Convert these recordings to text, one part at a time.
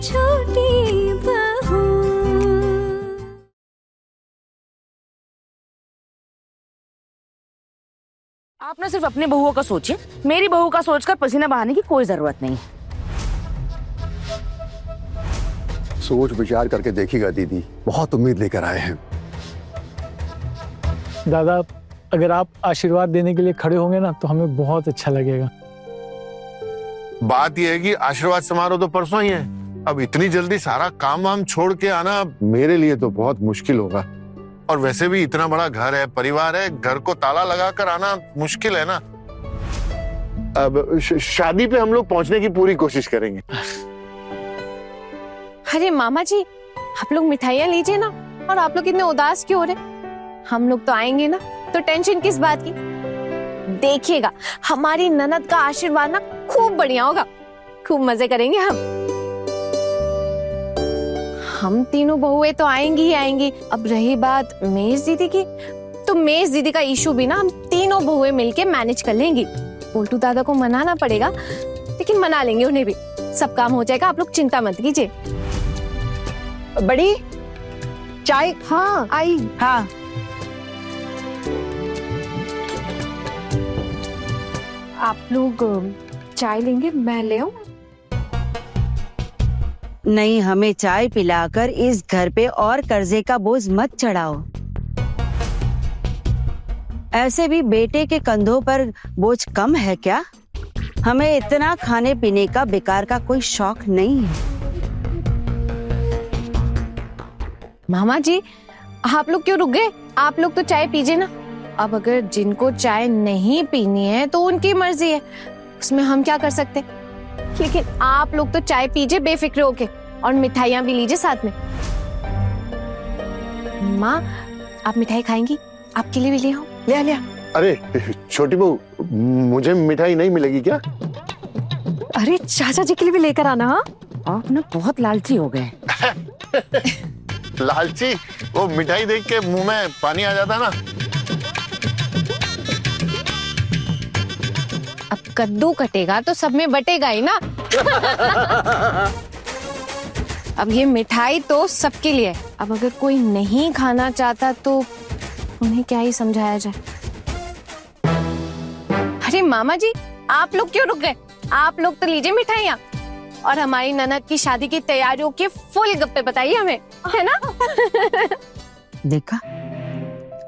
छोटी बहू। आप ना सिर्फ अपनी बहुओं का सोचिए, मेरी बहू का सोचकर पसीना बहाने की कोई जरूरत नहीं। सोच विचार करके देखिएगा दीदी, बहुत उम्मीद लेकर आए हैं। दादा, अगर आप आशीर्वाद देने के लिए खड़े होंगे ना तो हमें बहुत अच्छा लगेगा। बात यह है कि आशीर्वाद समारोह तो परसों ही है। अब इतनी जल्दी सारा काम वाम छोड़ के आना मेरे लिए तो बहुत मुश्किल होगा। और वैसे भी इतना बड़ा घर है, परिवार है, घर को ताला लगाकर आना मुश्किल है ना। अब शादी पे हम लोग पहुंचने की पूरी कोशिश करेंगे। अरे मामा जी, आप लोग मिठाइयाँ लीजिए ना। और आप लोग इतने उदास क्यों हो रहे? हम लोग तो आएंगे ना, तो टेंशन किस बात की? देखिएगा, हमारी ननद का आशीर्वाद ना खूब बढ़िया होगा। खूब मजे करेंगे हम तीनों बहुएं तो आएंगी ही आएंगी। अब रही बात मेज दीदी की, तो मेज दीदी का इशू भी ना हम तीनों बहुएं मिलके मैनेज कर लेंगी। बोल्टू दादा को मनाना पड़ेगा, लेकिन मना लेंगे उन्हें भी। सब काम हो जाएगा, आप लोग चिंता मत कीजिए। बड़ी चाय। हाँ आई। हाँ, आप लोग चाय लेंगे, मैं ले आऊं? नहीं, हमें चाय पिलाकर इस घर पे और कर्जे का बोझ मत चढ़ाओ। ऐसे भी बेटे के कंधों पर बोझ कम है क्या? हमें इतना खाने पीने का बेकार का कोई शौक नहीं है। मामा जी, आप लोग क्यों रुक गए? आप लोग तो चाय पीजिए ना। अब अगर जिनको चाय नहीं पीनी है तो उनकी मर्जी है, उसमें हम क्या कर सकते। लेकिन आप लोग तो चाय पीजिए बेफिक्र होके, और मिठाइयाँ भी लीजिए साथ में। माँ, आप मिठाई खाएंगी? आपके लिए भी ले आओ। ले। अरे छोटी बहू, मुझे मिठाई नहीं मिलेगी क्या? अरे चाचा जी के लिए भी लेकर आना। हाँ, आप ना बहुत लालची हो गए। लालची? वो मिठाई देख के मुंह में पानी आ जाता ना। अब कद्दू कटेगा तो सब में बटेगा ही ना। अब ये मिठाई तो सबके लिए है। अब अगर कोई नहीं खाना चाहता तो उन्हें क्या ही समझाया जाए। अरे मामा जी, आप लोग क्यों रुक गए? आप लोग तो लीजिए मिठाइयाँ, और हमारी ननद की शादी की तैयारियों के फुल गप्पे बताइए हमें, है ना? देखा,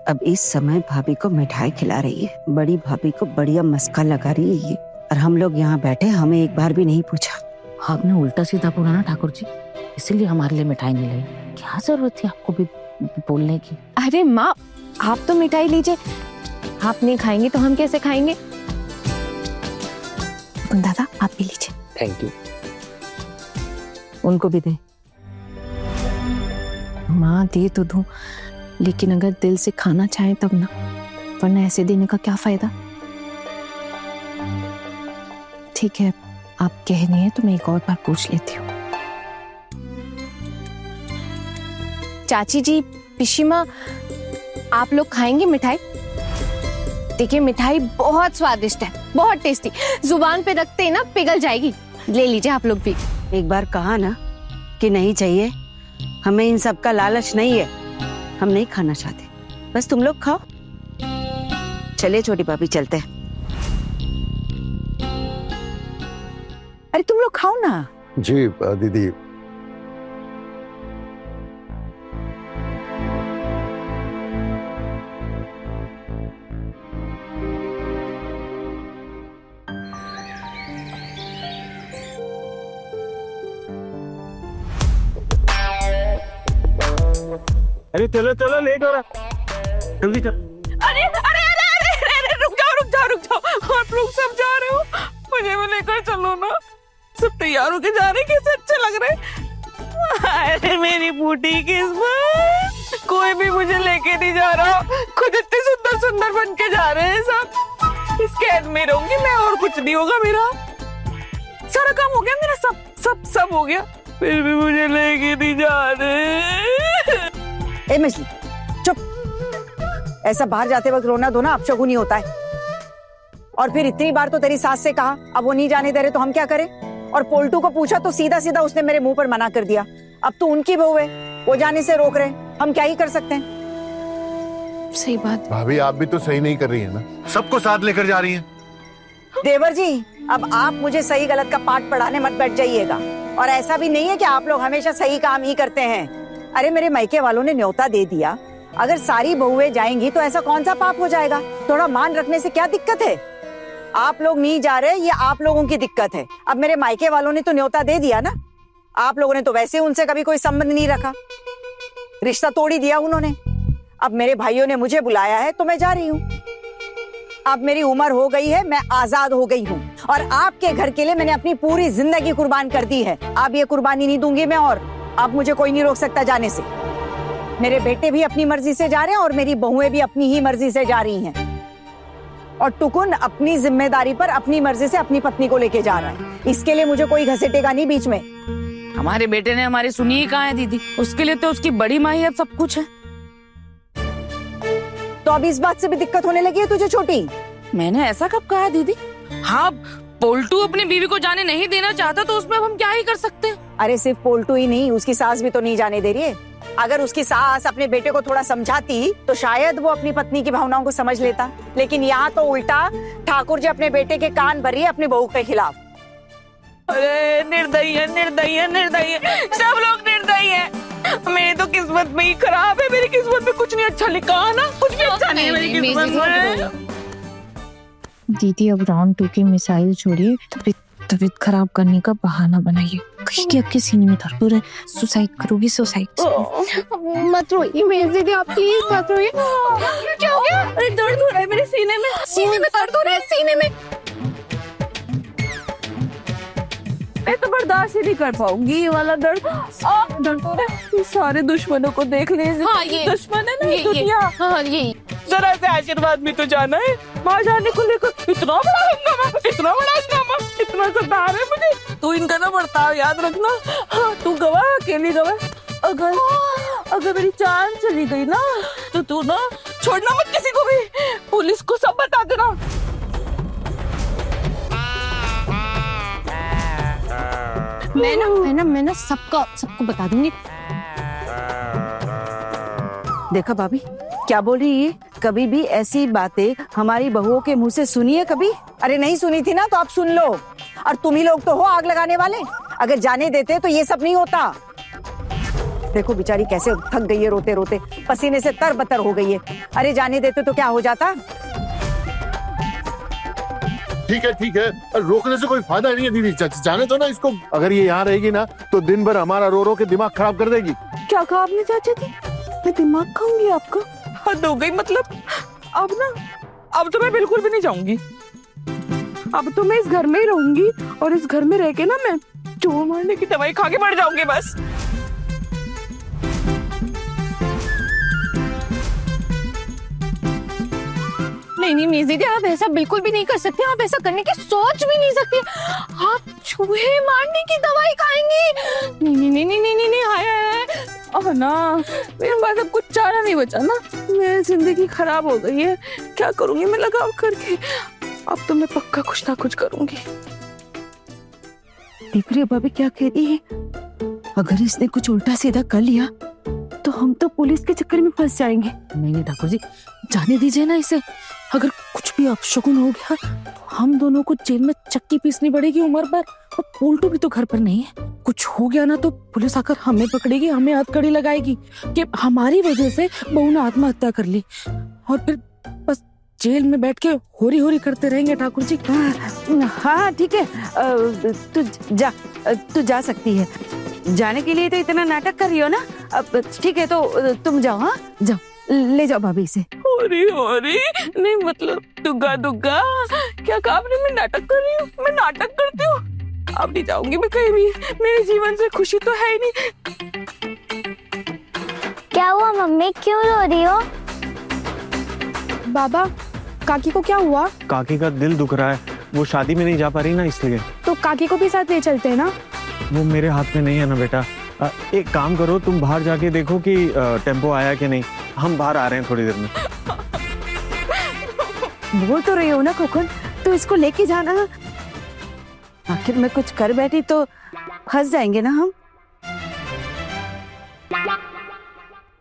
अब इस समय भाभी को मिठाई खिला रही है, बड़ी भाभी को बढ़िया मस्का लगा रही है, और हम लोग यहाँ बैठे, हमें एक बार भी नहीं पूछा। आपने उल्टा सीधा बोला ना ठाकुर जी, इसीलिए हमारे लिए मिठाई नहीं लाई। क्या जरूरत थी आपको भी बोलने की? अरे माँ, आप तो मिठाई लीजिए। आप नहीं खाएंगे तो हम कैसे खाएंगे? दादा, आप भी लीजिए। Thank you. उनको भी दे। माँ, दे तो दूं, लेकिन अगर दिल से खाना चाहे तब ना, वरना ऐसे देने का क्या फायदा। ठीक है, आप कह रही हैं तो मैं एक और बार पूछ लेती हूँ। चाची जी, पिशीमा, आप लोग खाएंगे मिठाई? देखिए, मिठाई बहुत स्वादिष्ट है, बहुत टेस्टी। जुबान पे रखते ही ना पिघल जाएगी। ले लीजिए आप लोग भी। एक बार कहा ना कि नहीं चाहिए। हमें इन सब का लालच नहीं है, हम नहीं खाना चाहते, बस तुम लोग खाओ। चलिए छोटी भाभी, चलते हैं। अरे तुम लोग खाओ ना। जी दीदी। अरे चलो चलो, लेट हो रहा, जल्दी चल। अरे अरे अरे अरे अरे, रुक जाओ। आप लोग सब जा रहे हो, मुझे भी लेकर चलो ना। सब तैयार होके जा रहे, कैसे अच्छे लग रहे। अरे मेरी बूटी किस्मत, कोई भी मुझे लेके नहीं जा रहा। खुद इतने सुंदर सुंदर बन के जा रहे हैं सब। इस कैद में रहूंगी मैं, और कुछ नहीं होगा मेरा। सारा काम हो गया मेरा, सब हो गया, फिर भी मुझे लेके नहीं जा रहे। ए मछली, चुप। ऐसा बाहर जाते वक्त रोना धोना अपशगुनी होता है। और फिर इतनी बार तो तेरी सास से कहा, अब वो नहीं जाने दे रहे तो हम क्या करें? और पोल्टू को पूछा तो सीधा सीधा उसने मेरे मुंह पर मना कर दिया। अब तो उनकी बहू है, वो जाने से रोक रहे, हम क्या ही कर सकते हैं। सही बात। भाभी आप भी तो सही नहीं कर रही है ना, सबको साथ लेकर जा रही हैं। देवर जी, अब आप मुझे सही गलत का पाठ पढ़ाने मत बैठ जाइएगा। और ऐसा भी नहीं है कि आप लोग हमेशा सही काम ही करते हैं। अरे मेरे मायके वालों ने न्योता दे दिया, अगर सारी बहुएं जाएंगी तो ऐसा कौन सा पाप हो जाएगा? थोड़ा मान रखने से क्या दिक्कत है? आप लोग नहीं जा रहे, ये आप लोगों की दिक्कत है। अब मेरे मायके वालों ने तो न्योता दे दिया ना, आप लोगों ने तो वैसे उनसे कभी कोई संबंध नहीं रखा, रिश्ता तोड़ ही दिया उन्होंने। अब मेरे भाइयों ने मुझे बुलाया है तो मैं जा रही हूँ। अब मेरी उम्र हो गई है, मैं आजाद हो गई हूँ और आपके घर के लिए मैंने अपनी पूरी जिंदगी कुर्बान कर दी है। अब ये कुर्बानी नहीं दूंगी मैं, और अब मुझे कोई नहीं रोक सकता जाने से। मेरे बेटे भी अपनी मर्जी से जा रहे हैं और मेरी बहुएं भी अपनी ही मर्जी से जा रही हैं। और टुकुन अपनी जिम्मेदारी पर अपनी मर्जी से अपनी पत्नी को लेके जा रहा है। इसके लिए मुझे कोई घसीटेगा नहीं बीच में। हमारे बेटे ने हमारी सुनी ही कहाँ है दीदी, उसके लिए तो उसकी बड़ी माहियत सब कुछ है। तो अब इस बात से भी दिक्कत होने लगी है तुझे छोटी? मैंने ऐसा कब कहा दीदी? हाँ, पोल्टू अपनी बीवी को जाने नहीं देना चाहता तो उसमें अब हम क्या ही कर सकते हैं? अरे सिर्फ पोल्टू ही नहीं, उसकी सास भी तो नहीं जाने दे रही है। अगर उसकी सास अपने बेटे को थोड़ा समझाती तो शायद वो अपनी पत्नी की भावनाओं को समझ लेता, लेकिन यहाँ तो उल्टा ठाकुर जी अपने बेटे के कान भर रही है अपनी बहू के खिलाफ। अरे निर्दयी है, निर्दयी है, निर्दयी है, सब लोग निर्दयी है। मेरी तो किस्मत में ही खराब है, मेरी किस्मत में कुछ नहीं अच्छा लिखा है ना, कुछ भी अच्छा नहीं है मेरी किस्मत में। दीदी अब राउंड 2 की मिसाइल छोड़िए, तबीयत खराब करने का बहाना बनाइए। कहीं के आपके सीने में दर्द हो रहा है, सुसाइड करोगी? सुसाइड मत रोइए मेरी दीदी, आप प्लीज मत रोइए। क्या हो गया? अरे दर्द हो रहा है मेरे सीने में, सीने में दर्द हो रहा है, सीने में। मैं तो बर्दाश्त ही नहीं कर पाऊंगी ये वाला दर्द। दर्द हो रहा है। सारे दुश्मनों को देख ले, हाँ, ये दुश्मन है ना ये दुनिया। हाँ यही। जरा से आशीर्वाद में तो जाना है, माँ जाने को लेकर इतना बड़ा हंगामा, इतना बड़ा हंगामा, इतना सता है मुझे। तू इनका ना बर्ताव याद रखना। हाँ, तू गवाह, अकेली गवाह। अगर मेरी जान चली गई ना तो तू ना छोड़ना मत किसी को भी, पुलिस को सब बता देना। मैं ना सबको बता दूंगी। देखा भाभी क्या बोल रही है? कभी भी ऐसी बातें हमारी बहुओं के मुंह से सुनी है कभी? अरे नहीं सुनी थी ना तो अब सुन लो। और तुम ही लोग तो हो आग लगाने वाले, अगर जाने देते तो ये सब नहीं होता। देखो बेचारी कैसे थक गई है, रोते रोते पसीने से तरबतर हो गई है। अरे जाने देते तो क्या हो जाता? ठीक है, रोकने से कोई फायदा नहीं है दीदी, जाने दो ना इसको। अगर ये यहाँ रहेगी ना तो दिन भर हमारा रो रो के दिमाग खराब कर देगी। क्या कहा आपने चाचा जी? मैं दिमाग खाऊंगी आपका? हद हो गई, मतलब अब तो मैं बिल्कुल भी नहीं जाऊंगी। अब तो मैं इस घर में ही रहूंगी और इस घर में रह के ना मैं चोर मारने की दवाई खा के मर जाऊंगी बस। नहीं मेरी दीदी, आप ऐसा बिल्कुल भी नहीं कर सकते। आप ऐसा करने की सोच भी नहीं सकते। आप चूहे मारने की दवाई खाएंगी? नहीं, हाय। अब ना मेरे पास अब कुछ चारा नहीं बचा ना, मेरी जिंदगी खराब हो गई है। क्या करूंगी मैं लगाव करके? अब तो मैं पक्का कुछ ना कुछ करूंगी। देख रही हो भाभी क्या कह रही है? अगर इसने कुछ उल्टा सीधा कर लिया तो हम तो पुलिस के चक्कर में फंस जाएंगे। नहीं ठाकुर जी, जाने दीजिए ना इसे। अगर कुछ भी अपशकुन हो गया तो हम दोनों को जेल में चक्की पीसनी पड़ेगी उम्र भर। और पोल्टू भी तो घर पर नहीं है, कुछ हो गया ना तो पुलिस आकर हमें पकड़ेगी, हमें हथकड़ी लगाएगी कि हमारी वजह से बहू ने आत्महत्या कर ली। और फिर बस जेल में बैठ के होरी करते रहेंगे ठाकुर जी। हाँ ठीक है, तू जा सकती है। जाने के लिए तो इतना नाटक कर रही हो ना, अब ठीक है तो तुम जाओ। हाँ जाओ, ले जाओ भाभी से। होरी नहीं, मतलब दुग्गा क्या कहा आपने? मैं नाटक कर रही हूँ? मैं नाटक करती हूँ? अब नहीं जाऊंगी मैं कहीं भी, मेरे जीवन से खुशी तो है ही नहीं। क्या हुआ मम्मी, क्यों रो रही हो? बाबा, काकी को क्या हुआ? काकी का दिल दुख रहा है, वो शादी में नहीं जा पा रही ना इसलिए। तो काकी को भी साथ ले चलते हैं ना? वो मेरे हाथ में नहीं है ना बेटा। एक काम करो, तुम बाहर जाके देखो कि टेम्पो आया कि नहीं। हम बाहर आ रहे हैं थोड़ी देर में। बोल तो रही हो ना कुकुन, तो इसको लेके जाना। आखिर मैं कुछ कर बैठी तो फंस जाएंगे ना हम।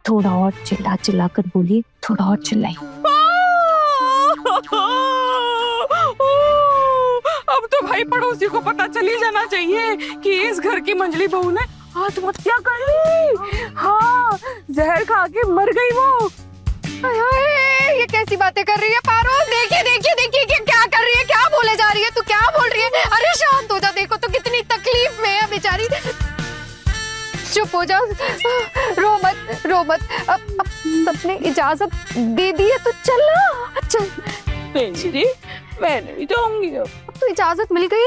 थोड़ा और चिल्ला चिल्ला कर बोलिए, थोड़ा और चिल्लाई। अब तो भाई पड़ोसी को पता चल ही जाना चाहिए कि इस घर की मंजली बहू ने आत्महत्या कर ली। हाँ, जहर खा के मर गई वो। हाय हाय, ये कैसी बातें कर रही है पारो? देखिए देखिए देखिए कि क्या कर रही है, क्या बोले जा रही है, तू क्या बोल रही है? अरे शांत हो जा, देखो तो कितनी तकलीफ में है बेचारी। चुप हो जाओ, रो मत रो मत। अब सबने इजाजत दे दी है तो चल ना, चल। मैं नहीं जाऊंगी। अब तो इजाजत मिल गई।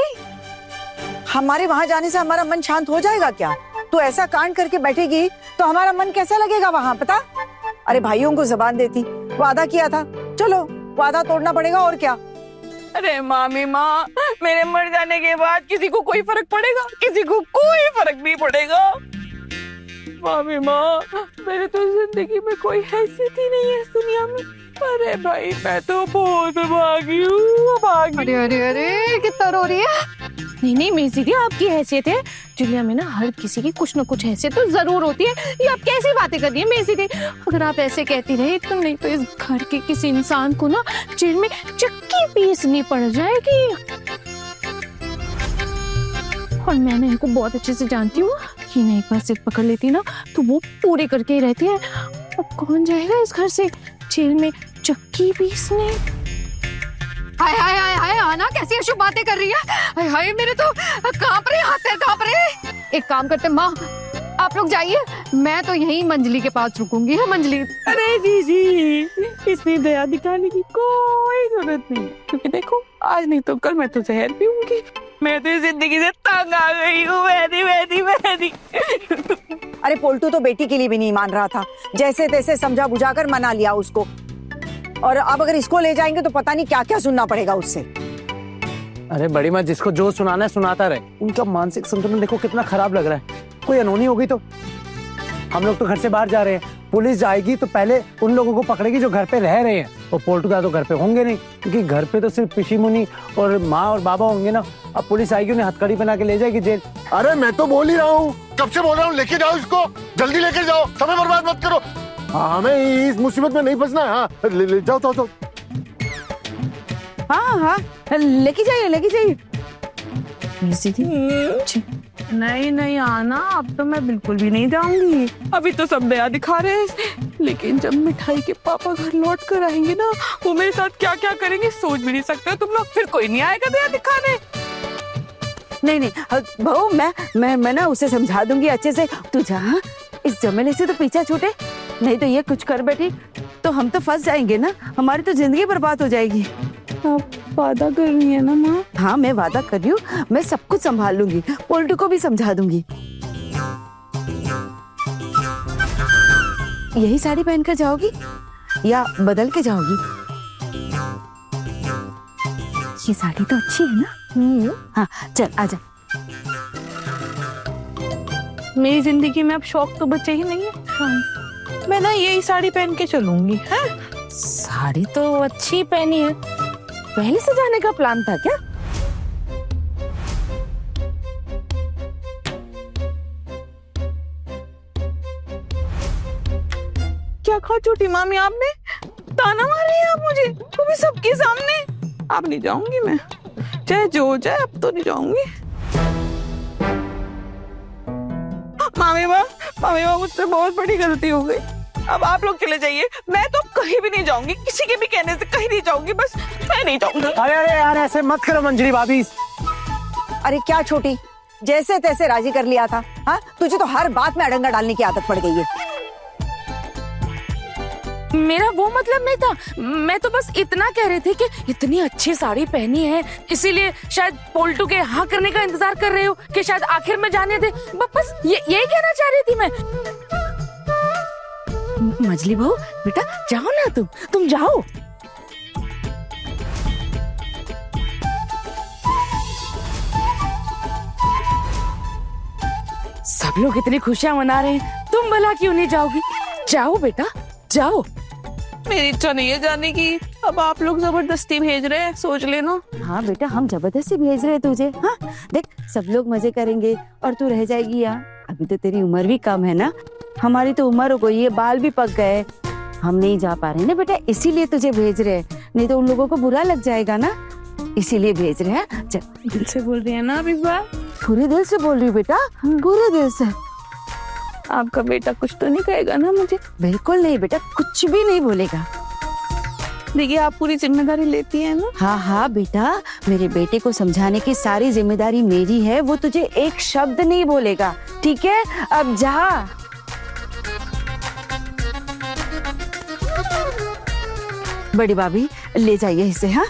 हमारे वहां जाने से हमारा मन शांत हो जाएगा क्या? तू ऐसा कांड करके बैठेगी तो हमारा मन कैसा लगेगा वहां, पता? अरे भाइयों को जबान देती, वादा किया था, चलो वादा तोड़ना पड़ेगा और क्या। अरे मामी माँ, मेरे मर जाने के बाद किसी को कोई फर्क पड़ेगा? किसी को कोई फर्क नहीं पड़ेगा। मामी माँ, मेरे तो जिंदगी में कोई हैसियत ही नहीं है इस दुनिया में। अरे भाई, मैं तो बहुत भागी हूँ, भागी। अरे अरे अरे, कितना रो रही है? नहीं नहीं मेरी दीदी, आपकी हैसियत है दुनिया में ना, हर किसी की कुछ ना कुछ हैसियत तो जरूर होती है। ये आप कैसी बातें कर रही है मेरी दीदी? अगर आप ऐसे कहती रहे तो नहीं तो इस घर के किसी इंसान को ना जेल में चक्की पीसनी पड़ जाएगी। और मैं इनको बहुत अच्छे से जानती हूँ कि ना, एक बार सिर पकड़ लेती ना तो वो पूरे करके ही रहती है। अब कौन जाएगा इस घर से जेल में चक्की पीसने? हाय हाय हाय हाय, आना कैसी अशुभ बातें कर रही है। हाय हाय, मेरे तो कांप रहे, हाथ पैर कांप रहे। एक काम करते माँ, आप लोग जाइए, मैं तो यहीं मंजली के पास रुकूंगी। है मंजली? अरे जीजी, इसमें दया दिखाने की कोई जरूरत नहीं, क्योंकि देखो आज नहीं तो कल मैं तो जहर पीऊंगी। मैं तो जिंदगी से तंग आ गई हूँ। वैदी वैदी वैदी। अरे पोल्टू तो बेटी के लिए भी नहीं मान रहा था, जैसे तैसे समझा बुझाकर मना लिया उसको, और अब अगर इसको ले जाएंगे तो पता नहीं क्या क्या सुनना पड़ेगा उससे। अरे बड़ी माँ, जिसको जो सुनाना है सुनाता रहे। उनका मानसिक संतुलन देखो कितना खराब लग रहा है। कोई अनहोनी हो गई तो हम लोग तो घर से बाहर जा रहे हैं, पुलिस जाएगी तो पहले उन लोगों को पकड़ेगी जो घर पे रह रहे हैं, और पोल्टू दा तो घर पे होंगे नहीं, क्योंकि घर पे तो सिर्फ पिशी मुनी और माँ और बाबा होंगे ना। अब पुलिस आएगी, उन्हें हथकड़ी बना के ले जाएगी जेल। अरे मैं तो बोल ही रहा हूँ, कब से बोल रहा हूँ, लेके जाओ इसको, जल्दी लेकर जाओ, समय बर्बाद मत करो। हमें इस मुसीबत में नहीं फंसना है। हाँ, ले जाओ जाओ जाओ। हाँ हाँ, लेके जाइए लेके जाइए। नहीं नहीं आना, अब तो मैं बिल्कुल भी नहीं जाऊंगी। अभी तो सब दया दिखा रहे हैं, लेकिन जब मिठाई के पापा घर लौट कर आएंगे ना, वो मेरे साथ क्या क्या करेंगे सोच भी नहीं सकते तुम लोग। फिर कोई नहीं आएगा दया दिखाने। नहीं नहीं बहू, मैं ना उसे समझा दूंगी अच्छे से। तू जा, इस जमेले से तो पीछा छूटे, नहीं तो ये कुछ कर बैठी तो हम तो फंस जाएंगे ना, हमारी तो जिंदगी बर्बाद हो जाएगी। आप वादा कर रही है ना माँ? हाँ मैं वादा कर रही हूँ, मैं सब कुछ संभाल लूंगी, पोल्टू को भी समझा दूंगी। यही साड़ी पहनकर जाओगी या बदल के जाओगी? ये साड़ी तो अच्छी है ना। हाँ चल आजा। मेरी जिंदगी में अब शौक तो बचे ही नहीं है। मैं ना यही साड़ी पहन के चलूंगी। है? साड़ी तो अच्छी पहनी है, पहले से जाने का प्लान था क्या? क्या कहा छोटी मामी आपने? ताना मार रही है आप मुझे, वो भी सबके सामने। अब नहीं जाऊंगी मैं, चाहे जो हो जाए, अब तो नहीं जाऊंगी। मामी माँ मुझसे बहुत बड़ी गलती हो गई। अब आप लोग चले जाइए, मैं तो कहीं भी नहीं जाऊंगी, किसी के भी कहने से कहीं नहीं जाऊंगी, बस मैं नहीं जाऊंगी। अरे अरे यार, ऐसे मत करो मंजरी भाभी। अरे क्या छोटी, जैसे तैसे राजी कर लिया था। हाँ, तुझे तो हर बात में अड़ंगा डालने की आदत पड़ गई है। मेरा वो मतलब नहीं था, मैं तो बस इतना कह रही थी कि इतनी अच्छी साड़ी पहनी है, इसीलिए शायद पोल्टू के हाँ करने का इंतजार कर रहे हो कि शायद आखिर में जाने दे। बस यही कहना चाह रही थी मैं। मजली बहू बेटा, जाओ ना, तुम जाओ। सब लोग इतनी खुशियां मना रहे हैं, तुम भला क्यों नहीं जाओगी? जाओ बेटा जाओ। मेरी इच्छा नहीं है जाने की, अब आप लोग जबरदस्ती भेज रहे हैं, सोच लेना। हाँ बेटा, हम जबरदस्ती भेज रहे हैं तुझे। हाँ देख सब लोग मजे करेंगे और तू रह जाएगी यहाँ। अभी तो तेरी उम्र भी कम है ना, हमारी तो उम्र हो गई है, बाल भी पक गए, हम नहीं जा पा रहे ना बेटा, इसीलिए तुझे भेज रहे हैं, नहीं तो उन लोगों को बुरा लग जाएगा ना, इसीलिए भेज रहे हैं। चल दिल से बोल रही है ना अब इस बार? पूरे दिल से बोल रही हूँ बेटा, पूरे दिल से। आपका बेटा कुछ तो नहीं कहेगा ना मुझे? बिल्कुल नहीं बेटा, कुछ भी नहीं बोलेगा। देखिए आप पूरी जिम्मेदारी लेती है ना? हाँ हाँ बेटा, मेरे बेटे को समझाने की सारी जिम्मेदारी मेरी है, वो तुझे एक शब्द नहीं बोलेगा, ठीक है? अब जा। बड़ी भाभी ले जाइए इसे। हाँ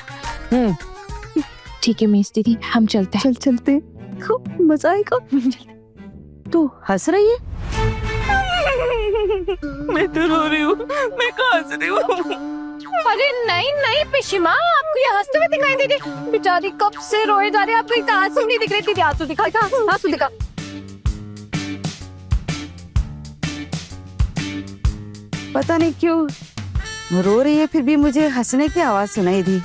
ठीक है मिस दीदी, हम चलते हैं। चलते, खूब मजा आएगा। तू हंस रही है? मैं तो रो रही हूँ, मैं कहाँ हंस रही हूँ? अरे नहीं नहीं पिशिमा, आपको ये हंसते हुए दिखाई दे रही? बेचारी कब से रोए जा रही है, आपको एक आंसू नहीं दिख रही थी? आंसू दिखा, आंसू दिखा। पता नहीं क्यों रो रही है, फिर भी मुझे हंसने की आवाज सुनाई दी,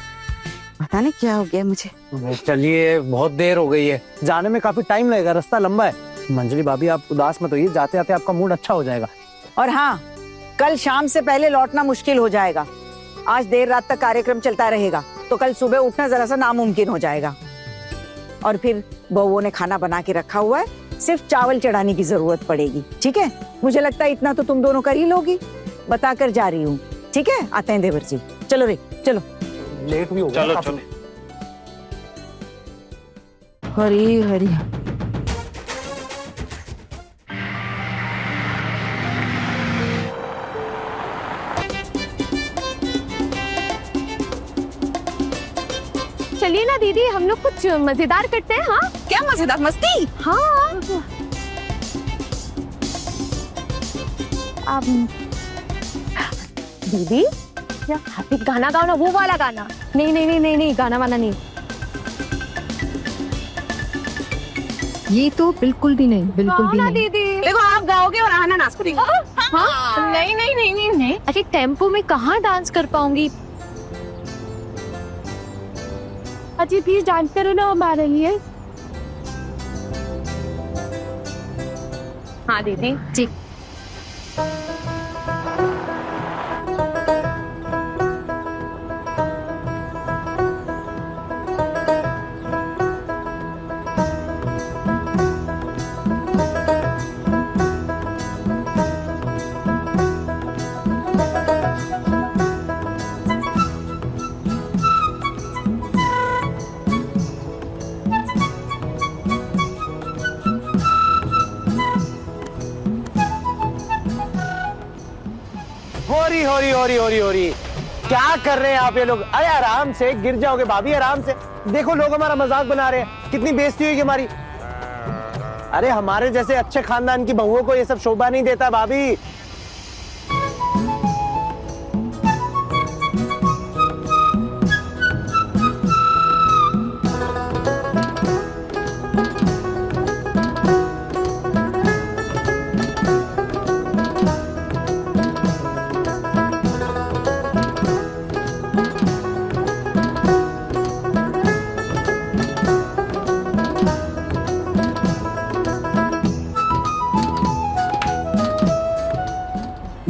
पता नहीं क्या हो गया मुझे। चलिए बहुत देर हो गई है, जाने में काफी टाइम लगेगा, रास्ता लंबा है। मंजली भाभी आप उदास मत होइए, जाते जाते आपका मूड अच्छा हो जाएगा। और हाँ, कल शाम से पहले लौटना मुश्किल हो जाएगा। आज देर रात तक कार्यक्रम चलता रहेगा तो कल सुबह उठना जरा सा नामुमकिन हो जाएगा। और फिर बहुओं ने खाना बना के रखा हुआ है, सिर्फ चावल चढ़ाने की जरूरत पड़ेगी, ठीक है? मुझे लगता है इतना तो तुम दोनों कर ही लोगी, बताकर जा रही हूँ, ठीक है? आते हैं देवर जी, चलो रे चलो। लेट भी हो गया। चलो। हरी हरी। चलिए ना दीदी, हम लोग कुछ मजेदार करते हैं। हाँ क्या मजेदार मस्ती? हाँ अब दीदी आप एक गाना गाओ ना, वो वाला गाना। नहीं गाना वाला नहीं। ये तो बिल्कुल भी नहीं, बिल्कुल भी ना नहीं। दीदी। देखो आप गाओगे और आना नाच करेगी। हाँ नहीं। अरे टेम्पो में कहाँ डांस कर पाऊंगी? अजी प्लीज डांस करो ना हमारे लिए। हाँ दीदी जी। होरी क्या कर रहे हैं आप ये लोग? अरे आराम से, गिर जाओगे भाभी, आराम से। देखो लोग हमारा मजाक बना रहे हैं, कितनी बेइज्जती हुई हमारी। अरे हमारे जैसे अच्छे खानदान की बहुओं को ये सब शोभा नहीं देता भाभी।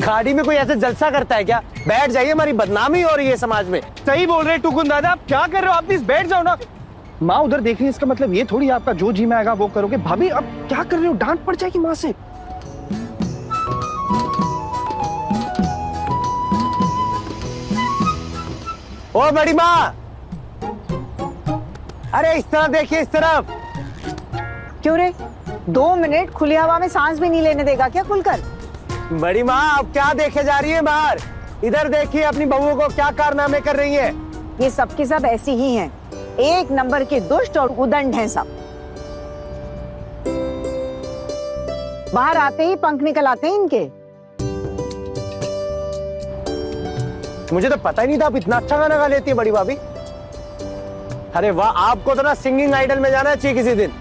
गाड़ी में कोई ऐसे जलसा करता है क्या? बैठ जाइए, हमारी बदनामी हो रही है समाज में। सही बोल रहे टुकुन दादा, आप क्या कर रहे हो? आप प्लीज बैठ जाओ ना। माँ उधर देख रही है, इसका मतलब ये थोड़ी आपका जो जी में आएगा वो करोगे। भाभी अब क्या कर रहे हो? डांट पड़ जाएगी माँ से। ओ बड़ी माँ, अरे इस तरफ देखिए, इस तरफ। क्यों रे, 2 मिनट खुली हवा में सांस भी नहीं लेने देगा क्या खुलकर? बड़ी माँ अब क्या देखे जा रही है बाहर? इधर देखिए अपनी बहुओं को क्या कारनामे कर रही है। ये सब की सब ऐसी ही हैं, एक नंबर के दुष्ट और उदंड हैं सब। बाहर आते ही पंख निकल आते हैं इनके। मुझे तो पता ही नहीं था आप इतना अच्छा गाना गा लेती है बड़ी भाभी। अरे वाह, आपको तो ना सिंगिंग आइडल में जाना चाहिए किसी दिन।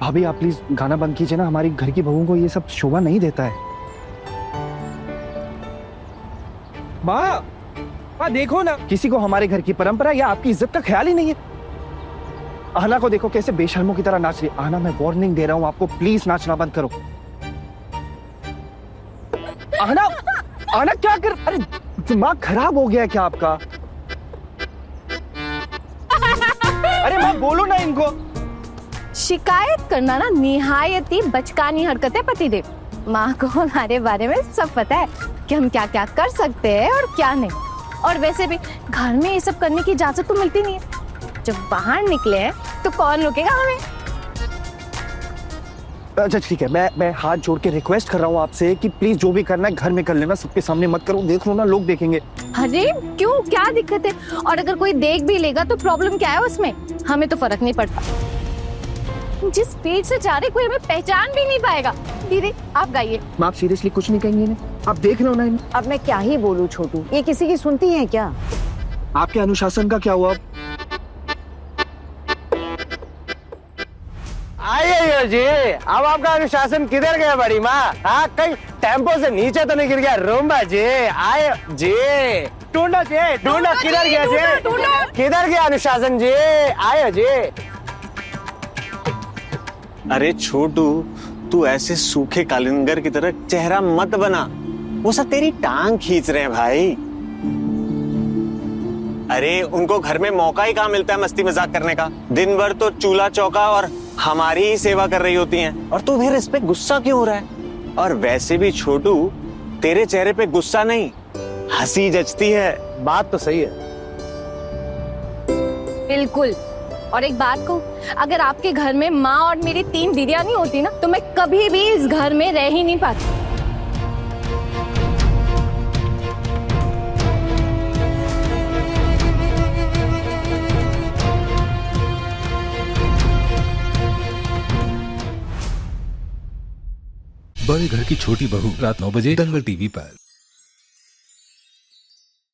भाभी आप प्लीज गाना बंद कीजिए ना, हमारी घर की बहुओं को ये सब शोभा नहीं देता है। माँ हाँ देखो ना, किसी को हमारे घर की परंपरा या आपकी इज्जत का ख्याल ही नहीं है। आहना को देखो कैसे बेशर्मों की तरह नाच रही है। आहना, मैं वार्निंग दे रहा हूँ आपको, प्लीज नाचना बंद करो। आहना, आहना क्या कर, अरे दिमाग खराब हो गया है क्या आपका? अरे माँ बोलो ना इनको। शिकायत करना ना निहायत ही बचकानी हरकत है पतिदेव। माँ को हमारे बारे में सब पता है कि हम क्या क्या कर सकते हैं और क्या नहीं। और वैसे भी घर में ये सब करने की इजाजत तो मिलती नहीं है। जब बाहर निकले हैं तो कौन रोकेगा हमें? अच्छा ठीक है, मैं हाथ जोड़ के रिक्वेस्ट कर रहा हूँ आपसे कि प्लीज जो भी करना है घर में कर लेना, सबके सामने मत करो। देख लो ना, लोग देखेंगे। अरे क्यों, क्या दिक्कत है? और अगर कोई देख भी लेगा तो प्रॉब्लम क्या है उसमें? हमें तो फर्क नहीं पड़ता। जिस स्पीड से जा रहे कोई हमें पहचान भी नहीं पाएगा। दीदी आप गाइए। आप सीरियसली कुछ नहीं कहेंगे ना? आप देख रहे हो ना? अब मैं क्या ही बोलूं छोटू, ये किसी की सुनती है क्या? आपके अनुशासन का क्या हुआ? आइए जी, अब आपका अनुशासन किधर गया बड़ी माँ? हाँ, कहीं टेम्पो से नीचे तो नहीं गिर गया? रोम्बा जी, आए जी, ढूंढो जी, ढूंढो, किधर गया जी? किधर गया अनुशासन जी? आए जी। अरे छोटू, तू ऐसे सूखे कालिंगर की तरह चेहरा मत बना। वो सब तेरी टांग खींच रहे हैं भाई। अरे उनको घर में मौका ही कहाँ मिलता है मस्ती मजाक करने का? दिन भर तो चूल्हा चौका और हमारी ही सेवा कर रही होती हैं। और तू फिर इस पे गुस्सा क्यों हो रहा है? और वैसे भी छोटू, तेरे चेहरे पे गुस्सा नहीं, हंसी जचती है। बात तो सही है। बिल्कुल। और एक बात कहूं, अगर आपके घर में माँ और मेरी 3 दीदियां नहीं होती ना तो मैं कभी भी इस घर में रह ही नहीं पाती। बड़े घर की छोटी बहू, रात 9 बजे दंगल टीवी पर।